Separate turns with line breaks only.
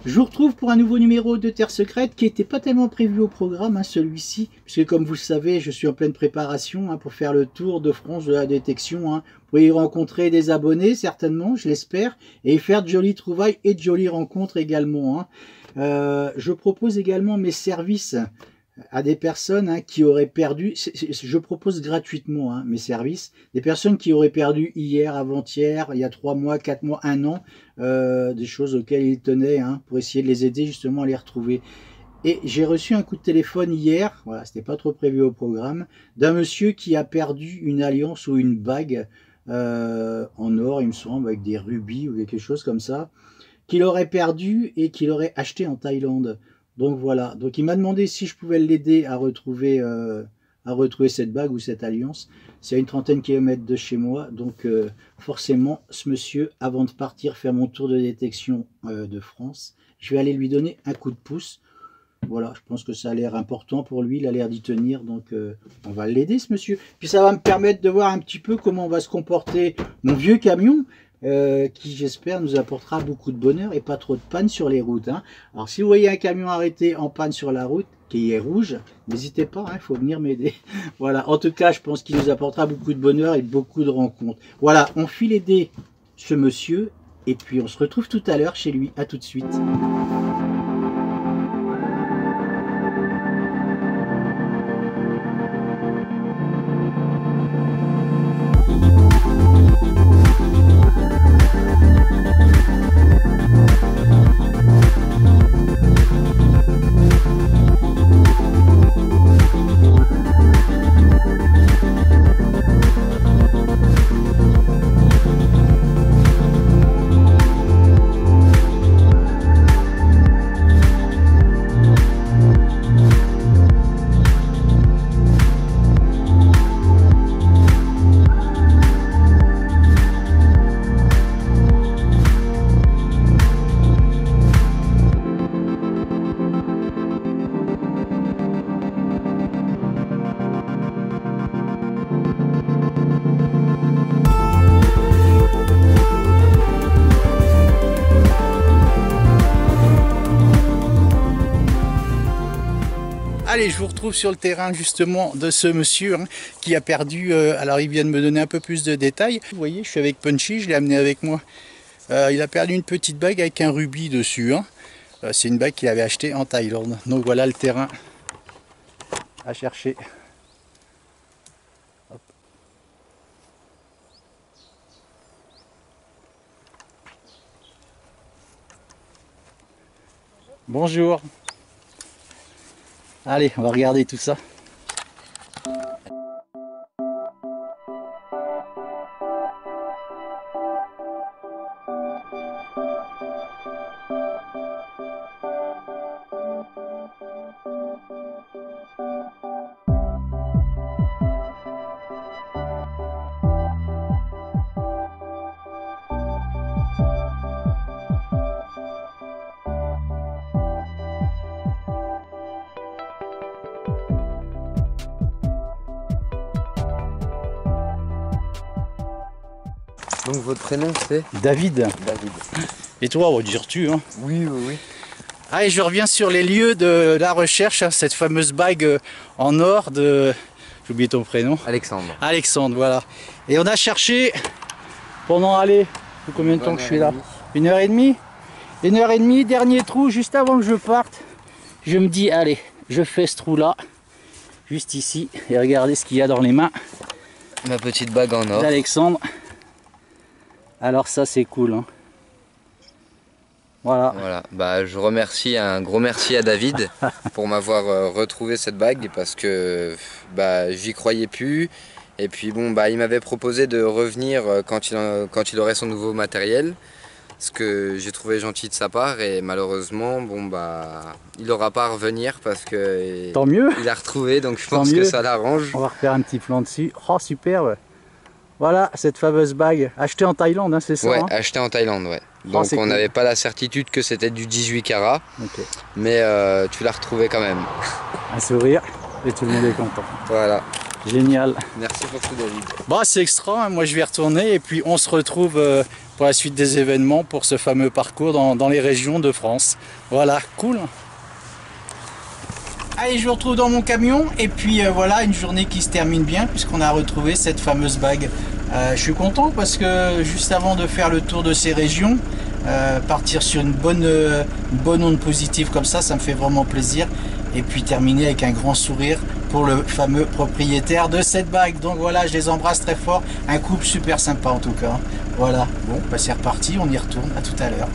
Je vous retrouve pour un nouveau numéro de Terre Secrète qui n'était pas tellement prévu au programme, hein, celui-ci, puisque comme vous le savez, je suis en pleine préparation hein, pour faire le tour de France de la détection. Hein. Vous pouvez y rencontrer des abonnés, certainement, je l'espère, et faire de jolies trouvailles et de jolies rencontres également. Hein. Je propose également mes services à des personnes hein, qui auraient perdu, je propose gratuitement hein, mes services, des personnes qui auraient perdu hier, avant-hier, il y a 3 mois, 4 mois, 1 an, des choses auxquelles ils tenaient hein, pour essayer de les aider justement à les retrouver. Et j'ai reçu un coup de téléphone hier, voilà, c'était pas trop prévu au programme, d'un monsieur qui a perdu une alliance ou une bague en or, il me semble, avec des rubis ou quelque chose comme ça, qu'il aurait perdu et qu'il aurait acheté en Thaïlande. Donc voilà, donc il m'a demandé si je pouvais l'aider à retrouver cette bague ou cette alliance. C'est à une 30aine de kilomètres de chez moi, donc forcément ce monsieur, avant de partir faire mon tour de détection de France, je vais aller lui donner un coup de pouce. Voilà, je pense que ça a l'air important pour lui, il a l'air d'y tenir, donc on va l'aider ce monsieur. Puis ça va me permettre de voir un petit peu comment va se comporter mon vieux camion, qui j'espère nous apportera beaucoup de bonheur et pas trop de panne sur les routes. Hein. Alors si vous voyez un camion arrêté en panne sur la route, qui est rouge, n'hésitez pas, il faut venir m'aider. Voilà, en tout cas je pense qu'il nous apportera beaucoup de bonheur et beaucoup de rencontres. Voilà, on file aider ce monsieur et puis on se retrouve tout à l'heure chez lui. À tout de suite. Allez, je vous retrouve sur le terrain justement de ce monsieur hein, qui a perdu, alors il vient de me donner un peu plus de détails. Vous voyez, je suis avec Punchy, je l'ai amené avec moi. Il a perdu une petite bague avec un rubis dessus. Hein. C'est une bague qu'il avait achetée en Thaïlande. Donc voilà le terrain à chercher. Hop. Bonjour. Allez, on va regarder tout ça.
Donc votre prénom c'est
David.
David.
Et toi, on va dire tu. Hein.
Oui.
Allez, je reviens sur les lieux de la recherche, hein, cette fameuse bague en or de... J'ai oublié ton prénom.
Alexandre.
Alexandre, voilà. Et on a cherché pendant, allez, combien de temps que je suis là? 1h30. 1h30, dernier trou, juste avant que je parte. Je me dis, allez, je fais ce trou-là, juste ici, et regardez ce qu'il y a dans les mains.
Ma petite bague en or.
D'Alexandre. Alors ça, c'est cool. Hein. Voilà.
Bah, je remercie, un gros merci à David pour m'avoir retrouvé cette bague parce que bah, j'y croyais plus. Et puis bon, bah, il m'avait proposé de revenir quand il aurait son nouveau matériel. Ce que j'ai trouvé gentil de sa part et malheureusement, bon, bah, il n'aura pas à revenir parce que
tant mieux.
Il a retrouvé, donc je pense que ça l'arrange.
On va refaire un petit plan dessus. Oh superbe. Voilà cette fameuse bague achetée en Thaïlande, hein, c'est ça?
Ouais,
hein,
achetée en Thaïlande, ouais. Donc on n'avait pas la certitude que c'était du 18 carats, mais tu l'as retrouvé quand même.
Un sourire et tout le monde est content.
Voilà.
Génial.
Merci pour tout, David.
Bah, c'est extra, hein. Moi je vais retourner et puis on se retrouve pour la suite des événements pour ce fameux parcours dans les régions de France. Voilà, cool. Allez, je vous retrouve dans mon camion et puis voilà, une journée qui se termine bien puisqu'on a retrouvé cette fameuse bague. Je suis content parce que juste avant de faire le tour de ces régions, partir sur une bonne onde positive comme ça me fait vraiment plaisir. Et puis terminer avec un grand sourire pour le fameux propriétaire de cette bague. Donc voilà, je les embrasse très fort. Un couple super sympa en tout cas. Voilà, bon, bah c'est reparti, on y retourne. À tout à l'heure.